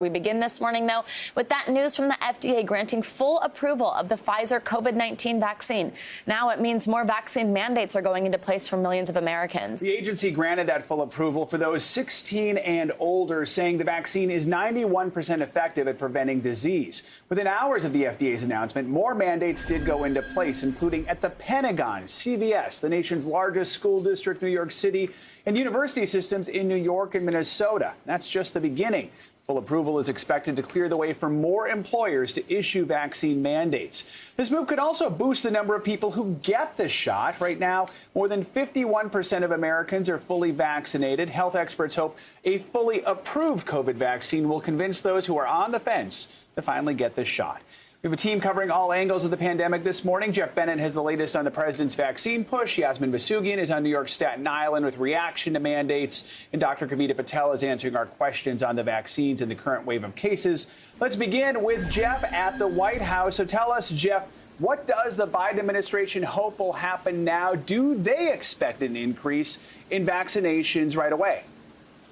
We begin this morning, though, with that news from the FDA granting full approval of the Pfizer COVID-19 vaccine. Now it means more vaccine mandates are going into place for millions of Americans. The agency granted that full approval for those 16 and older, saying the vaccine is 91% effective at preventing disease. Within hours of the FDA's announcement, more mandates did go into place, including at the Pentagon, CVS, the nation's largest school district, New York City, and university systems in New York and Minnesota. That's just the beginning. Full approval is expected to clear the way for more employers to issue vaccine mandates. This move could also boost the number of people who get the shot. Right now, more than 51% of Americans are fully vaccinated. Health experts hope a fully approved COVID vaccine will convince those who are on the fence to finally get the shot. We have a team covering all angles of the pandemic this morning. Jeff Bennett has the latest on the president's vaccine push. Yasmin Vasugian is on New York's Staten Island with reaction to mandates. And Dr. Kavita Patel is answering our questions on the vaccines and the current wave of cases. Let's begin with Jeff at the White House. So tell us, Jeff, what does the Biden administration hope will happen now? Do they expect an increase in vaccinations right away?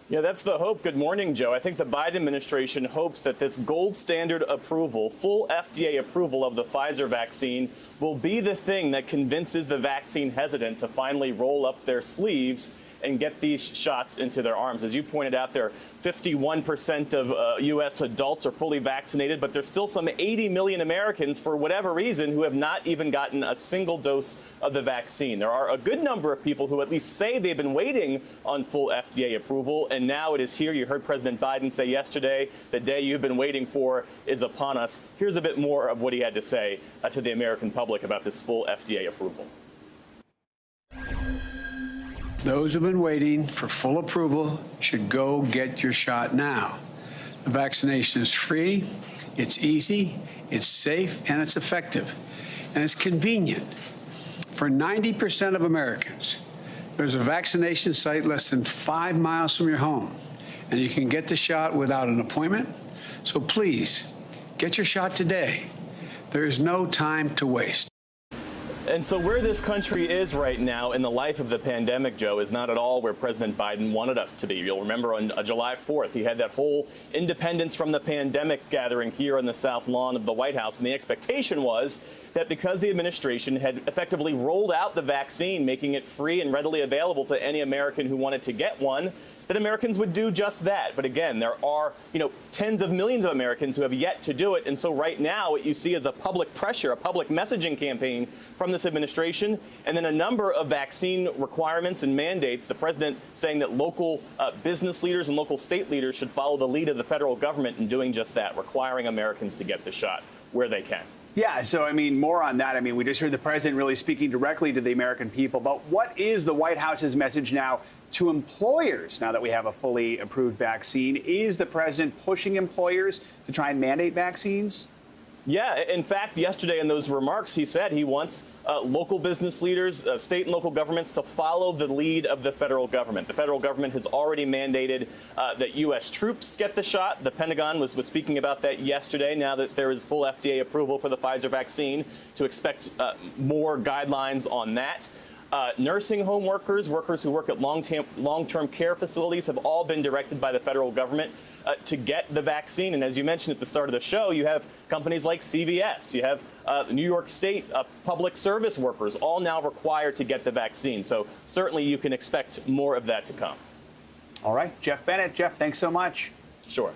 Yeah, that's the hope. Good morning, Joe. I think the Biden administration hopes that this gold standard approval, full FDA approval of the Pfizer vaccine, will be the thing that convinces the vaccine hesitant to finally roll up their sleeves and get these shots into their arms. As you pointed out, there 51% of U.S. adults are fully vaccinated, but there's still some 80 million Americans, for whatever reason, who have not even gotten a single dose of the vaccine. There are a good number of people who at least say they've been waiting on full FDA approval, and now it is here. You heard President Biden say yesterday, the day you've been waiting for is upon us. Here's a bit more of what he had to say to the American public about this full FDA approval. Those who've been waiting for full approval should go get your shot now. The vaccination is free, it's easy, it's safe, and it's effective. And it's convenient. For 90% of Americans, there's a vaccination site less than 5 miles from your home, and you can get the shot without an appointment. So please, get your shot today. There is no time to waste. And so where this country is right now in the life of the pandemic, Joe, is not at all where President Biden wanted us to be. You'll remember on July 4th, he had that whole independence from the pandemic gathering here on the South Lawn of the White House. And the expectation was that because the administration had effectively rolled out the vaccine, making it free and readily available to any American who wanted to get one, that Americans would do just that. But again, there are, tens of millions of Americans who have yet to do it. And so right now, what you see is a public pressure, a public messaging campaign from this administration, and then a number of vaccine requirements and mandates. The president saying that local business leaders and local state leaders should follow the lead of the federal government in doing just that, requiring Americans to get the shot where they can. Yeah, so, more on that. We just heard the president really speaking directly to the American people. But what is the White House's message now to employers now that we have a fully approved vaccine? Is the president pushing employers to try and mandate vaccines? Yeah, in fact, yesterday in those remarks, he said he wants local business leaders, state and local governments to follow the lead of the federal government. The federal government has already mandated that U.S. troops get the shot. The Pentagon was speaking about that yesterday, now that there is full FDA approval for the Pfizer vaccine, to expect more guidelines on that. Nursing home workers, workers who work at long-term care facilities have all been directed by the federal government to get the vaccine. And as you mentioned at the start of the show, you have companies like CVS, you have New York State public service workers, all now required to get the vaccine. So certainly you can expect more of that to come. All right, Jeff Bennett. Jeff, thanks so much. Sure.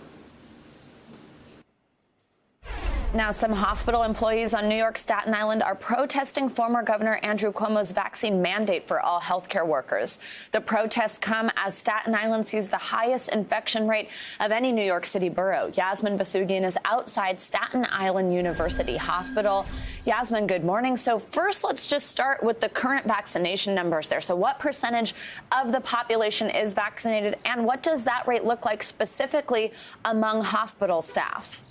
Now, some hospital employees on New York's Staten Island are protesting former Governor Andrew Cuomo's vaccine mandate for all healthcare workers. The protests come as Staten Island sees the highest infection rate of any New York City borough. Yasmin Vasugian is outside Staten Island University Hospital. Yasmin, good morning. So first, let's just start with the current vaccination numbers there. So what percentage of the population is vaccinated, and what does that rate look like specifically among hospital staff?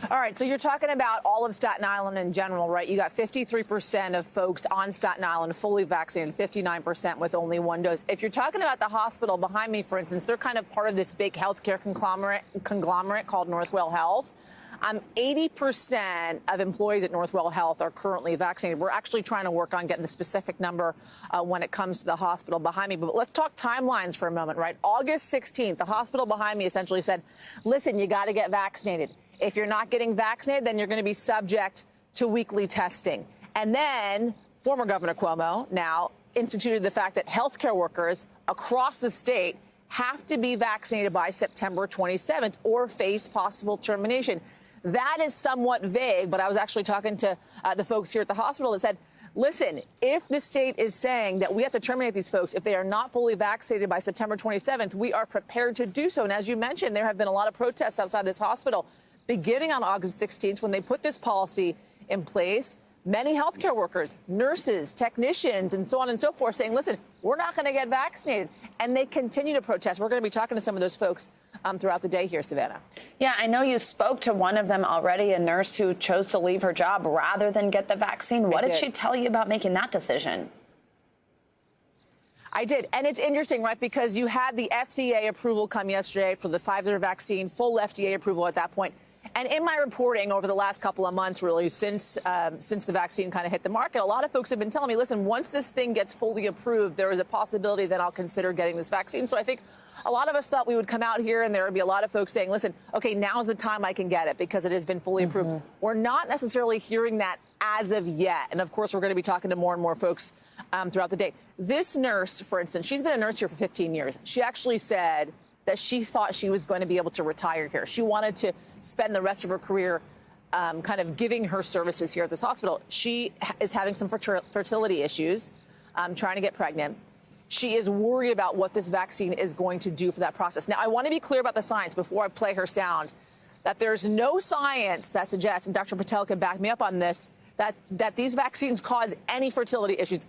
All right, so you're talking about all of Staten Island in general, right? You got 53% of folks on Staten Island fully vaccinated, 59% with only one dose. If you're talking about the hospital behind me, for instance, they're kind of part of this big healthcare conglomerate called Northwell Health. 80% of employees at Northwell Health are currently vaccinated. We're actually trying to work on getting the specific number when it comes to the hospital behind me. But let's talk timelines for a moment, right? August 16th, the hospital behind me essentially said, listen, you got to get vaccinated. If you're not getting vaccinated, then you're going to be subject to weekly testing. And then former Governor Cuomo now instituted the fact that healthcare workers across the state have to be vaccinated by September 27th or face possible termination. That is somewhat vague, but I was actually talking to the folks here at the hospital that said, listen, if the state is saying that we have to terminate these folks if they are not fully vaccinated by September 27th, we are prepared to do so. And as you mentioned, there have been a lot of protests outside this hospital beginning on August 16th when they put this policy in place. Many healthcare workers, nurses, technicians, and so on and so forth saying, listen, we're not going to get vaccinated. And they continue to protest. We're going to be talking to some of those folks throughout the day here, Savannah. Yeah, I know you spoke to one of them already, a nurse who chose to leave her job rather than get the vaccine. What did she tell you about making that decision? I did. And it's interesting, right, because you had the FDA approval come yesterday for the Pfizer vaccine, full FDA approval at that point. And in my reporting over the last couple of months, really, since the vaccine kind of hit the market, a lot of folks have been telling me, listen, once this thing gets fully approved, there is a possibility that I'll consider getting this vaccine. So I think a lot of us thought we would come out here and there would be a lot of folks saying, listen, OK, now's the time I can get it because it has been fully approved. We're not necessarily hearing that as of yet. And of course, we're going to be talking to more and more folks throughout the day. This nurse, for instance, she's been a nurse here for 15 years. She actually said that she thought she was going to be able to retire here. She wanted to spend the rest of her career kind of giving her services here at this hospital. She is having some fertility issues, trying to get pregnant. She is worried about what this vaccine is going to do for that process. Now, I want to be clear about the science before I play her sound, that there's no science that suggests, and Dr. Patel can back me up on this, that these vaccines cause any fertility issues,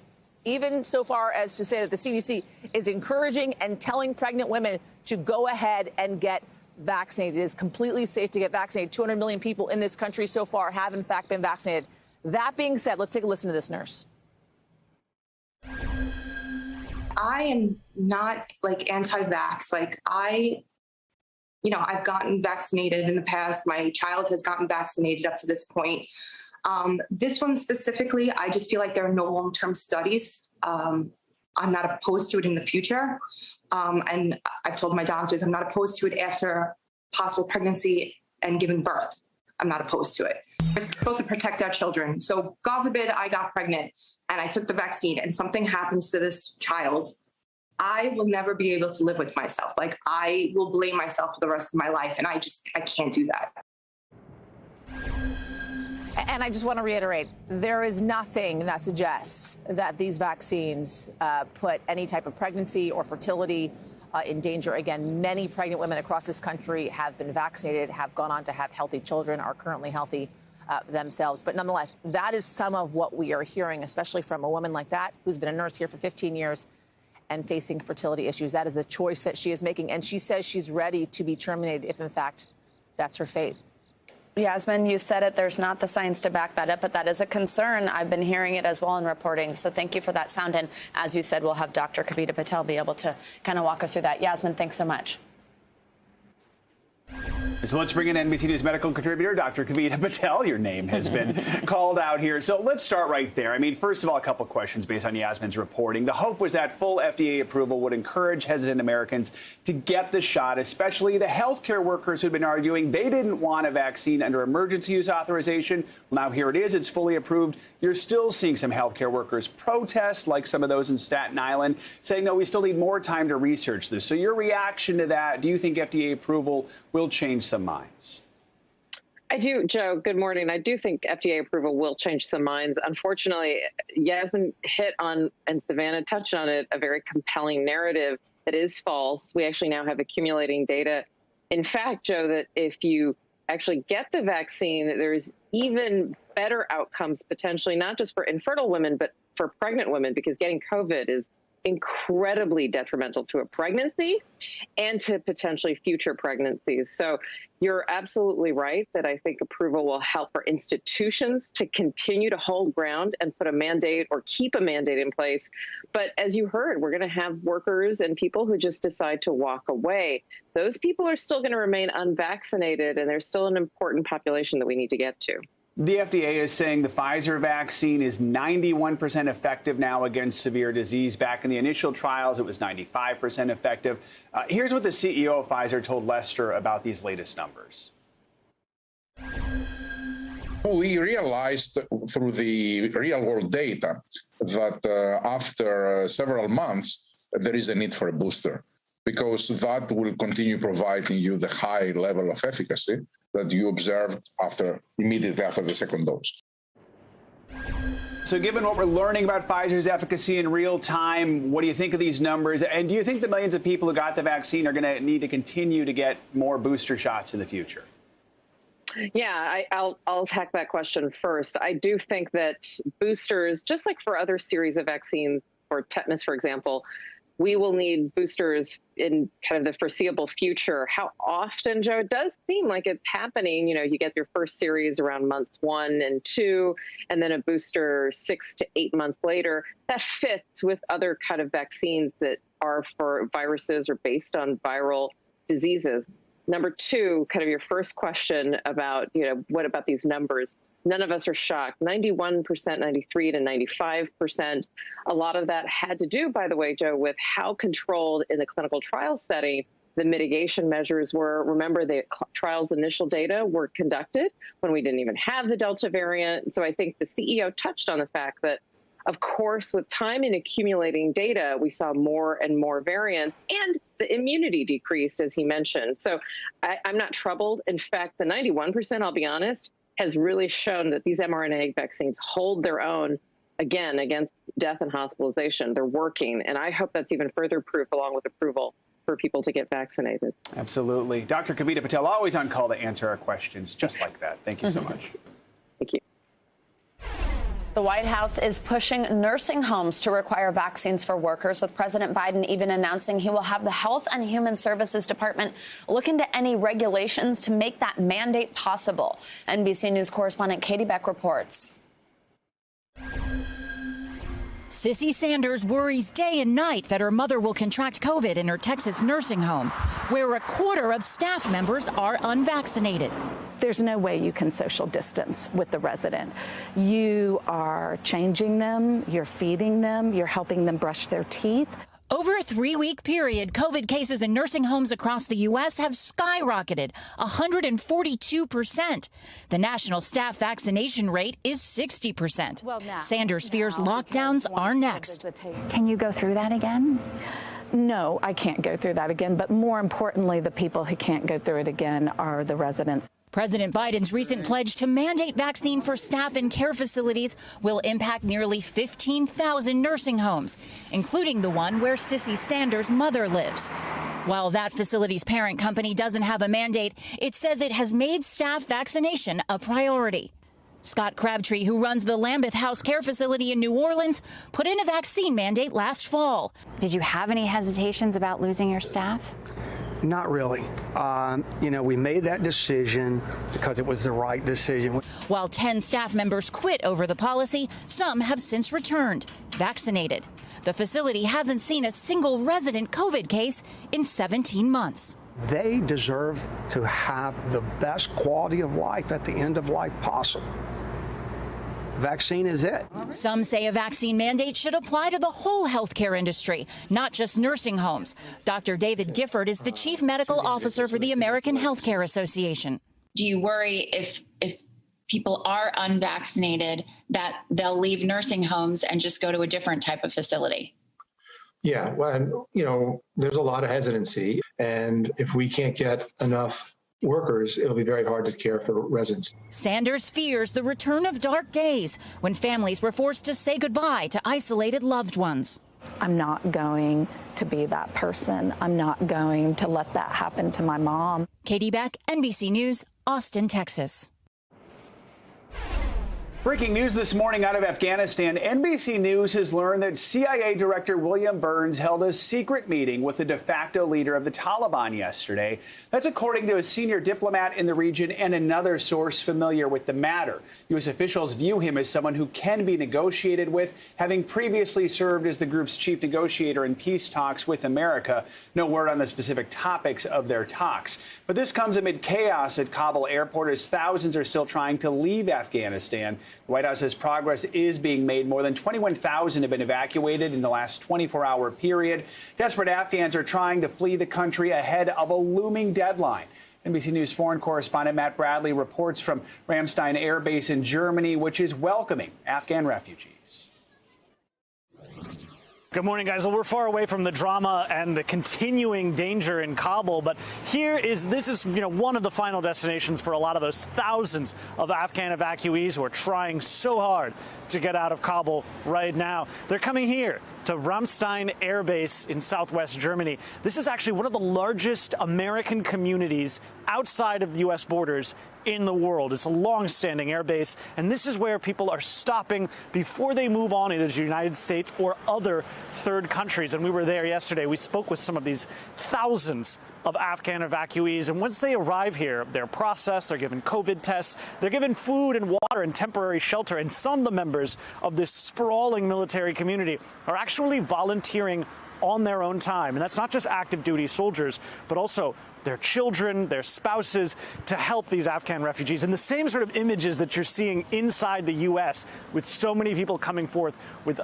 even so far as to say that the CDC is encouraging and telling pregnant women to go ahead and get vaccinated. It is completely safe to get vaccinated. 200 million people in this country so far have, in fact, been vaccinated. That being said, let's take a listen to this nurse. I am not like anti-vax. Like I've gotten vaccinated in the past. My child has gotten vaccinated up to this point. This one specifically, I just feel like there are no long-term studies. I'm not opposed to it in the future. And I've told my doctors I'm not opposed to it after possible pregnancy and giving birth. I'm not opposed to it. It's supposed to protect our children. So God forbid I got pregnant and I took the vaccine and something happens to this child, I will never be able to live with myself. Like I will blame myself for the rest of my life. And I can't do that. And I just want to reiterate, there is nothing that suggests that these vaccines put any type of pregnancy or fertility in danger. Again, many pregnant women across this country have been vaccinated, have gone on to have healthy children, are currently healthy themselves. But nonetheless, that is some of what we are hearing, especially from a woman like that who's been a nurse here for 15 years and facing fertility issues. That is a choice that she is making. And she says she's ready to be terminated if, in fact, that's her fate. Yasmin, you said it. There's not the science to back that up, but that is a concern. I've been hearing it as well in reporting. So thank you for that sound. And as you said, we'll have Dr. Kavita Patel be able to kind of walk us through that. Yasmin, thanks so much. So let's bring in NBC News medical contributor, Dr. Kavita Patel. Your name has been called out here. So let's start right there. I mean, first of all, a couple of questions based on Yasmin's reporting. The hope was that full FDA approval would encourage hesitant Americans to get the shot, especially the healthcare workers who've been arguing they didn't want a vaccine under emergency use authorization. Well, now here it is. It's fully approved. You're still seeing some healthcare workers protest, like some of those in Staten Island, saying, no, we still need more time to research this. So your reaction to that, do you think FDA approval will change some minds? I do, Joe. Good morning. I do think FDA approval will change some minds. Unfortunately, Yasmin hit on, and Savannah touched on it, a very compelling narrative that is false. We actually now have accumulating data. In fact, Joe, that if you actually get the vaccine, there's even better outcomes potentially, not just for infertile women, but for pregnant women, because getting COVID is incredibly detrimental to a pregnancy and to potentially future pregnancies. So you're absolutely right that I think approval will help for institutions to continue to hold ground and put a mandate or keep a mandate in place. But as you heard, we're going to have workers and people who just decide to walk away. Those people are still going to remain unvaccinated, and there's still an important population that we need to get to. The FDA is saying the Pfizer vaccine is 91% effective now against severe disease. Back in the initial trials, it was 95% effective. Here's what the CEO of Pfizer told Lester about these latest numbers. We realized through the real-world data that after several months, there is a need for a booster, because that will continue providing you the high level of efficacy that you observed immediately after the second dose. So given what we're learning about Pfizer's efficacy in real time, what do you think of these numbers? And do you think the millions of people who got the vaccine are going to need to continue to get more booster shots in the future? Yeah, I'll attack that question first. I do think that boosters, just like for other series of vaccines, for tetanus, for example, we will need boosters in kind of the foreseeable future. How often, Joe? It does seem like it's happening. You know, you get your first series around months 1 and 2, and then a booster 6 to 8 months later. That fits with other kind of vaccines that are for viruses or based on viral diseases. Number 2, kind of your first question about, what about these numbers? None of us are shocked. 91%, 93 to 95%. A lot of that had to do, by the way, Joe, with how controlled in the clinical trial setting the mitigation measures were. Remember, the trial's initial data were conducted when we didn't even have the Delta variant. So I think the CEO touched on the fact that, of course, with time and accumulating data, we saw more and more variants, and the immunity decreased, as he mentioned. So I'm not troubled. In fact, the 91%, I'll be honest, has really shown that these mRNA vaccines hold their own, again, against death and hospitalization. They're working, and I hope that's even further proof, along with approval, for people to get vaccinated. Absolutely. Dr. Kavita Patel, always on call to answer our questions just like that. Thank you so much. Thank you. The White House is pushing nursing homes to require vaccines for workers, with President Biden even announcing he will have the Health and Human Services Department look into any regulations to make that mandate possible. NBC News correspondent Katie Beck reports. Sissy Sanders worries day and night that her mother will contract COVID in her Texas nursing home, where a quarter of staff members are unvaccinated. There's no way you can social distance with the resident. You are changing them, you're feeding them, you're helping them brush their teeth. Over a 3-week period, COVID cases in nursing homes across the U.S. have skyrocketed 142%. The national staff vaccination rate is 60%. Sanders fears lockdowns are next. Can you go through that again? No, I can't go through that again. But more importantly, the people who can't go through it again are the residents. President Biden's recent pledge to mandate vaccine for staff in care facilities will impact nearly 15,000 nursing homes, including the one where Sissy Sanders' mother lives. While that facility's parent company doesn't have a mandate, it says it has made staff vaccination a priority. Scott Crabtree, who runs the Lambeth House Care Facility in New Orleans, put in a vaccine mandate last fall. Did you have any hesitations about losing your staff? Not really. We made that decision because it was the right decision. While 10 staff members quit over the policy, some have since returned, vaccinated. The facility hasn't seen a single resident COVID case in 17 months. They deserve to have the best quality of life at the end of life possible. Vaccine is it. Some say a vaccine mandate should apply to the whole healthcare industry, not just nursing homes. Dr. David Gifford is the chief medical officer for the American Healthcare Association. Do you worry if people are unvaccinated that they'll leave nursing homes and just go to a different type of facility? Yeah, well, there's a lot of hesitancy, and if we can't get enough workers, it'll be very hard to care for residents. Sanders fears the return of dark days when families were forced to say goodbye to isolated loved ones. I'm not going to be that person. I'm not going to let that happen to my mom. Katie Beck, NBC News, Austin, Texas. Breaking news this morning out of Afghanistan. NBC News has learned that CIA Director William Burns held a secret meeting with the de facto leader of the Taliban yesterday. That's according to a senior diplomat in the region and another source familiar with the matter. U.S. officials view him as someone who can be negotiated with, having previously served as the group's chief negotiator in peace talks with America. No word on the specific topics of their talks. But this comes amid chaos at Kabul airport as thousands are still trying to leave Afghanistan. The White House says progress is being made. More than 21,000 have been evacuated in the last 24-hour period. Desperate Afghans are trying to flee the country ahead of a looming deadline. NBC News foreign correspondent Matt Bradley reports from Ramstein Air Base in Germany, which is welcoming Afghan refugees. Good morning, guys. Well, we're far away from the drama and the continuing danger in Kabul, but this is one of the final destinations for a lot of those thousands of Afghan evacuees who are trying so hard to get out of Kabul right now. They're coming here to Ramstein Air Base in southwest Germany. This is actually one of the largest American communities outside of the U.S. borders in the world. It's a long-standing air base, and this is where people are stopping before they move on either to the United States or other third countries. And we were there yesterday. We spoke with some of these thousands of Afghan evacuees, and once they arrive here, they're processed, they're given COVID tests, they're given food and water and temporary shelter, and some of the members of this sprawling military community are actually volunteering on their own time. And that's not just active duty soldiers, but also their children, their spouses, to help these Afghan refugees. And the same sort of images that you're seeing inside the U.S. with so many people coming forth with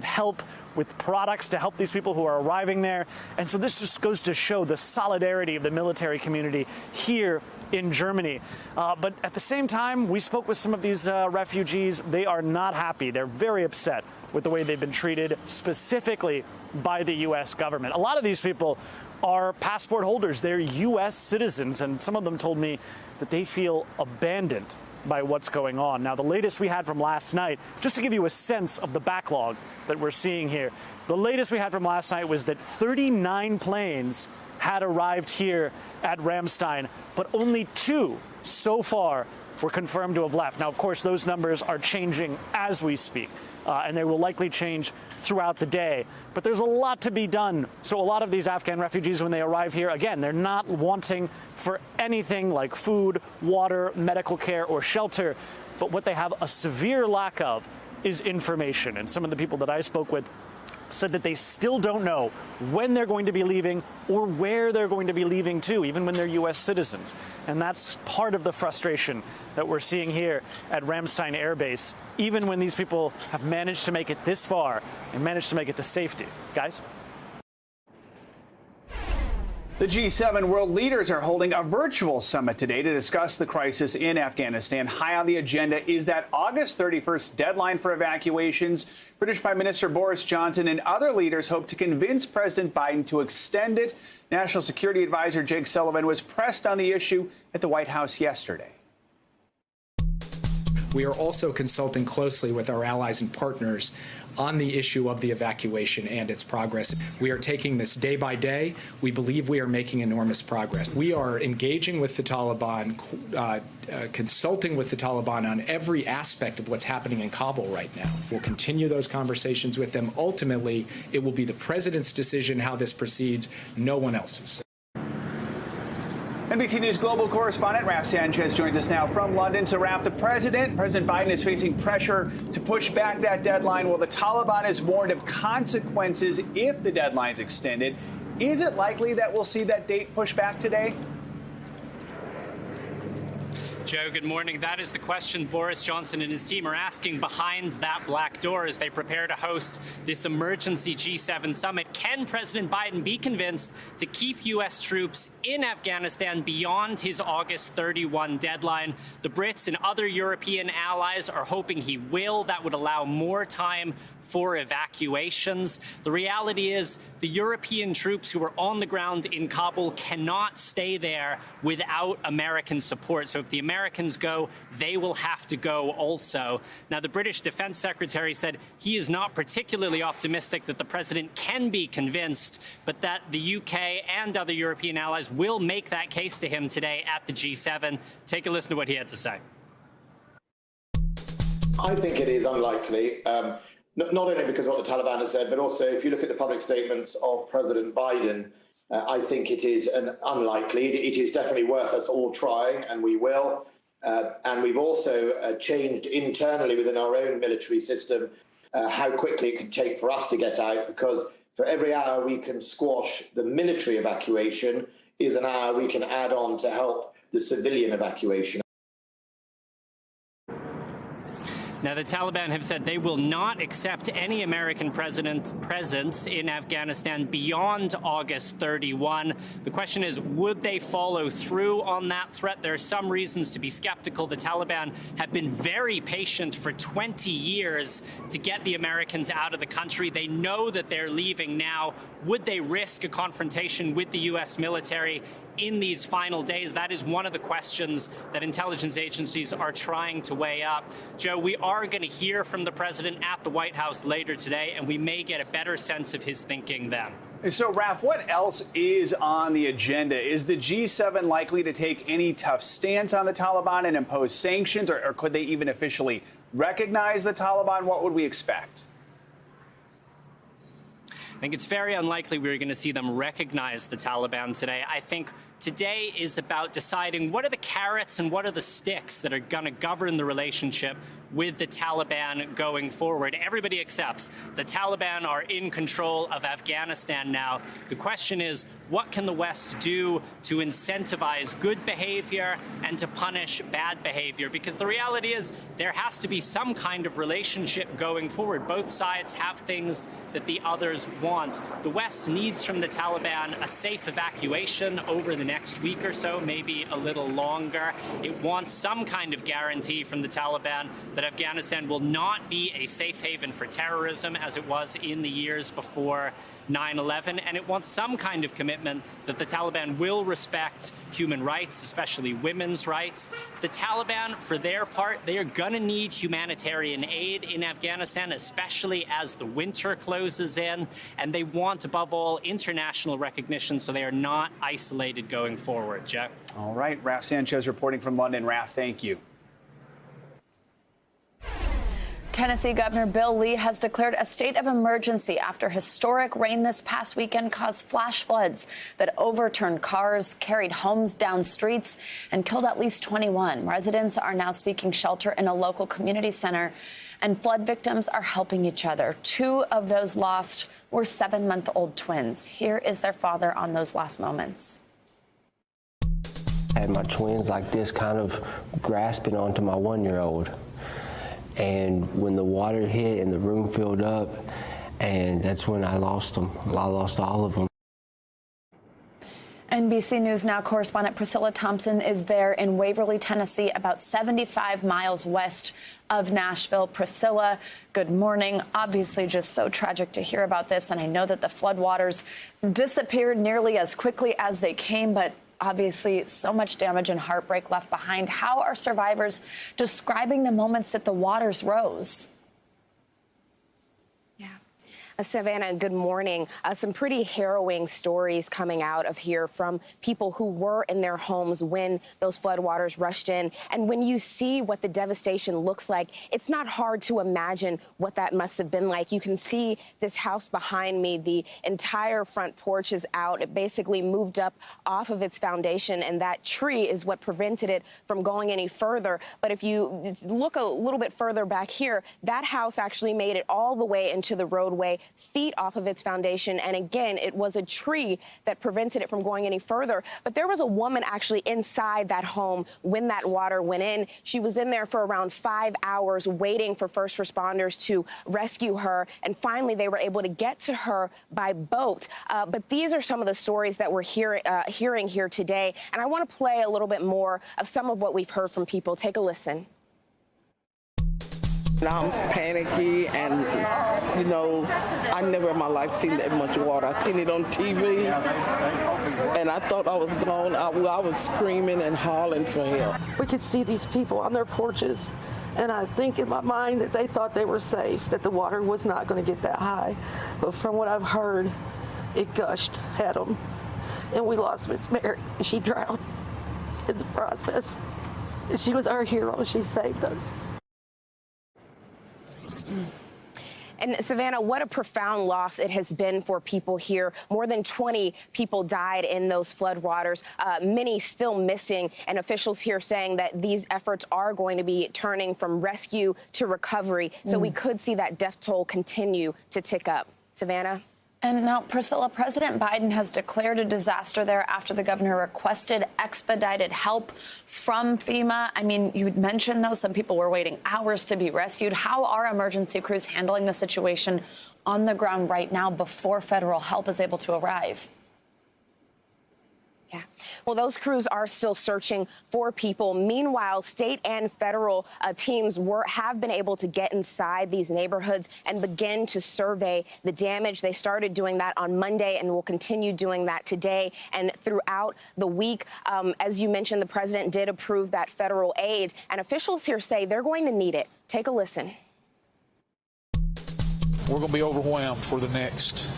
help, with products to help these people who are arriving there. And so this just goes to show the solidarity of the military community here in Germany. But at the same time, we spoke with some of these refugees. They are not happy. They're very upset with the way they've been treated, specifically by the U.S. government. A lot of these people are passport holders. They're U.S. citizens, and some of them told me that they feel abandoned by what's going on. Now, the latest we had from last night, just to give you a sense of the backlog that we're seeing here, the latest we had from last night was that 39 planes had arrived here at Ramstein, but only 2 so far were confirmed to have left. Now, of course, those numbers are changing as we speak, and they will likely change throughout the day. But there's a lot to be done. So a lot of these Afghan refugees, when they arrive here, again, they're not wanting for anything like food, water, medical care, or shelter. But what they have a severe lack of is information. And some of the people that I spoke with said that they still don't know when they're going to be leaving or where they're going to be leaving to, even when they're U.S. citizens. And that's part of the frustration that we're seeing here at Ramstein Air Base, even when these people have managed to make it this far and managed to make it to safety. Guys? The G7 world leaders are holding a virtual summit today to discuss the crisis in Afghanistan. High on the agenda is that August 31st deadline for evacuations. British Prime Minister Boris Johnson and other leaders hope to convince President Biden to extend it. National Security Advisor Jake Sullivan was pressed on the issue at the White House yesterday. We are also consulting closely with our allies and partners on the issue of the evacuation and its progress. We are taking this day by day. We believe we are making enormous progress. We are engaging with the Taliban, consulting with the Taliban on every aspect of what's happening in Kabul right now. We'll continue those conversations with them. Ultimately, it will be the president's decision how this proceeds, no one else's. NBC News global correspondent Raf Sanchez joins us now from London. So, Raf, President Biden is facing pressure to push back that deadline, while the Taliban has warned of consequences if the deadline is extended. Is it likely that we'll see that date pushed back today? Joe, good morning. That is the question Boris Johnson and his team are asking behind that black door as they prepare to host this emergency G7 summit. Can President Biden be convinced to keep U.S. troops in Afghanistan beyond his August 31 deadline? The Brits and other European allies are hoping he will. That would allow more time for evacuations. The reality is the European troops who are on the ground in Kabul cannot stay there without American support. So if the Americans go, they will have to go also. Now, the British Defense Secretary said he is not particularly optimistic that the president can be convinced, but that the UK and other European allies will make that case to him today at the G7. Take a listen to what he had to say. I think it is unlikely, not only because of what the Taliban has said, but also if you look at the public statements of President Biden, I think it is unlikely. It is definitely worth us all trying, and we will. And we've also changed internally within our own military system how quickly it could take for us to get out, because for every hour we can squash the military evacuation is an hour we can add on to help the civilian evacuation. Now, the Taliban have said they will not accept any American presence in Afghanistan beyond August 31. The question is, would they follow through on that threat? There are some reasons to be skeptical. The Taliban have been very patient for 20 years to get the Americans out of the country. They know that they're leaving now. Would they risk a confrontation with the U.S. military in these final days? That is one of the questions that intelligence agencies are trying to weigh up. Joe, we are going to hear from the president at the White House later today, and we may get a better sense of his thinking then. So, Raf, what else is on the agenda? Is the G7 likely to take any tough stance on the Taliban and impose sanctions, or could they even officially recognize the Taliban? What would we expect? I think it's very unlikely we're going to see them recognize the Taliban today. I think today is about deciding what are the carrots and what are the sticks that are going to govern the relationship with the Taliban going forward. Everybody accepts the Taliban are in control of Afghanistan now. The question is, what can the West do to incentivize good behavior and to punish bad behavior? Because the reality is there has to be some kind of relationship going forward. Both sides have things that the others want. The West needs from the Taliban a safe evacuation over the next week or so, maybe a little longer. It wants some kind of guarantee from the Taliban that Afghanistan will not be a safe haven for terrorism as it was in the years before 9/11, and it wants some kind of commitment that the Taliban will respect human rights, especially women's rights. The Taliban, for their part, they are going to need humanitarian aid in Afghanistan, especially as the winter closes in, and they want, above all, international recognition so they are not isolated going forward. Jeff? All right, Raf Sanchez reporting from London. Raf, thank you. Tennessee Governor Bill Lee has declared a state of emergency after historic rain this past weekend caused flash floods that overturned cars, carried homes down streets, and killed at least 21. Residents are now seeking shelter in a local community center, and flood victims are helping each other. 2 of those lost were 7-month-old twins. Here is their father on those last moments. I had my twins like this, kind of grasping onto my 1-year-old. And when the water hit and the room filled up, and that's when I lost them. I lost all of them. NBC News Now correspondent Priscilla Thompson is there in Waverly, Tennessee, about 75 miles west of Nashville. Priscilla, good morning. Obviously, just so tragic to hear about this. And I know that the floodwaters disappeared nearly as quickly as they came, but obviously so much damage and heartbreak left behind. How are survivors describing the moments that the waters rose? Savannah, good morning. Some pretty harrowing stories coming out of here from people who were in their homes when those floodwaters rushed in. And when you see what the devastation looks like, it's not hard to imagine what that must have been like. You can see this house behind me. The entire front porch is out. It basically moved up off of its foundation, and that tree is what prevented it from going any further. But if you look a little bit further back here, that house actually made it all the way into the roadway, feet off of its foundation. And again, it was a tree that prevented it from going any further. But there was a woman actually inside that home when that water went in. She was in there for around 5 hours waiting for first responders to rescue her. And finally, they were able to get to her by boat. But these are some of the stories that we're hearing here today. And I want to play a little bit more of some of what we've heard from people. Take a listen. Now I'm panicky, and you know, I never in my life seen that much water. I seen it on TV, and I thought I was gone. I was screaming and hollering for help. We could see these people on their porches, and I think in my mind that they thought they were safe, that the water was not going to get that high. But from what I've heard, it gushed at them, and we lost Miss Mary. She drowned in the process. She was our hero. She saved us. And Savannah, what a profound loss it has been for people here. More than 20 people died in those floodwaters, many still missing, and officials here saying that these efforts are going to be turning from rescue to recovery. So we could see that death toll continue to tick up. Savannah? And now, Priscilla, President Biden has declared a disaster there after the governor requested expedited help from FEMA. I mean, you mentioned, though, some people were waiting hours to be rescued. How are emergency crews handling the situation on the ground right now before federal help is able to arrive? Yeah. Well, those crews are still searching for people. Meanwhile, state and federal teams have been able to get inside these neighborhoods and begin to survey the damage. They started doing that on Monday and will continue doing that today and throughout the week. As you mentioned, the president did approve that federal aid, and officials here say they're going to need it. Take a listen. We're going to be overwhelmed for the next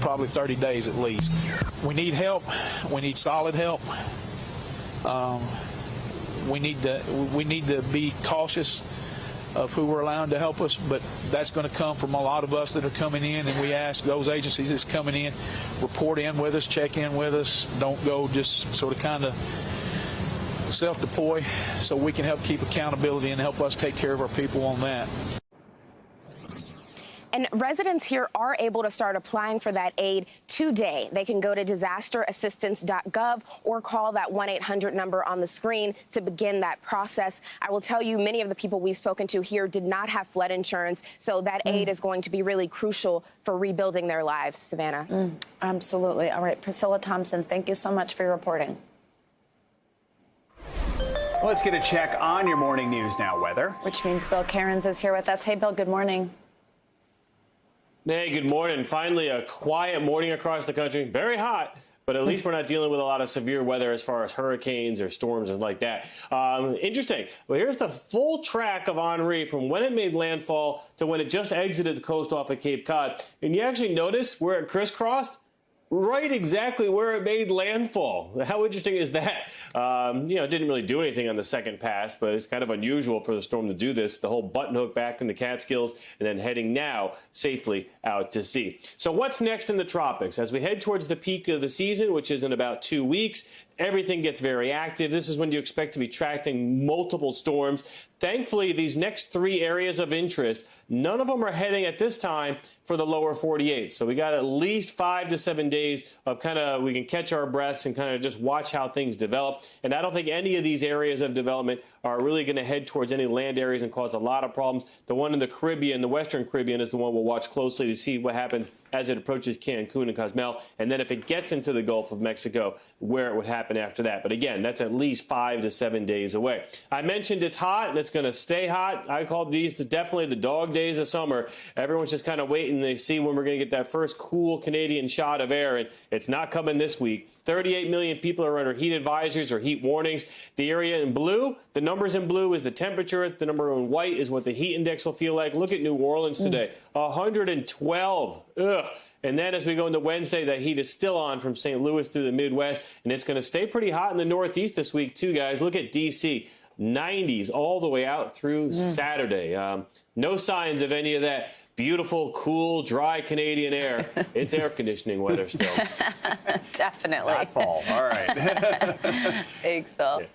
probably 30 days at least. We need help. We need solid help. We need to be cautious of who we're allowing to help us, but that's going to come from a lot of us that are coming in, and we ask those agencies that's coming in, report in with us, check in with us. Don't go just sort of kind of self-deploy, so we can help keep accountability and help us take care of our people on that. And residents here are able to start applying for that aid today. They can go to disasterassistance.gov or call that 1-800 number on the screen to begin that process. I will tell you, many of the people we've spoken to here did not have flood insurance, so that aid is going to be really crucial for rebuilding their lives. Savannah. Absolutely. All right, Priscilla Thompson, thank you so much for your reporting. Let's get a check on your morning news now, weather. Which means Bill Cairns is here with us. Hey, Bill, good morning. Hey, good morning. Finally, a quiet morning across the country. Very hot, but at least we're not dealing with a lot of severe weather as far as hurricanes or storms and like that. Interesting. Well, here's the full track of Henri from when it made landfall to when it just exited the coast off of Cape Cod. And you actually notice where it crisscrossed? Right exactly where it made landfall. How interesting is that? It didn't really do anything on the second pass, but it's kind of unusual for the storm to do this. The whole button hook back in the Catskills and then heading now safely out to sea. So what's next in the tropics? As we head towards the peak of the season, which is in about 2 weeks, everything gets very active. This is when you expect to be tracking multiple storms. Thankfully, these next 3 areas of interest, none of them are heading at this time for the lower 48. So we got at least 5 to 7 days of we can catch our breaths and kind of just watch how things develop. And I don't think any of these areas of development are really going to head towards any land areas and cause a lot of problems. The one in the Caribbean, the Western Caribbean, is the one we'll watch closely to see what happens as it approaches Cancun and Cozumel. And then if it gets into the Gulf of Mexico, where it would happen after that. But again, that's at least 5 to 7 days away. I mentioned it's hot and it's going to stay hot. I call these definitely the dog days of summer. Everyone's just kind of waiting to see when we're going to get that first cool Canadian shot of air, and it's not coming this week. 38 million people are under heat advisories or heat warnings. The area in blue, the numbers in blue is the temperature. The number in white is what the heat index will feel like. Look at New Orleans today, 112. Ugh. And then as we go into Wednesday, that heat is still on from St. Louis through the Midwest, and it's going to stay pretty hot in the Northeast this week, too, guys. Look at D.C., 90s all the way out through Saturday. No signs of any of that beautiful, cool, dry Canadian air. It's air conditioning weather still. Definitely. Not fall. All right. Thanks, Bill. Yeah.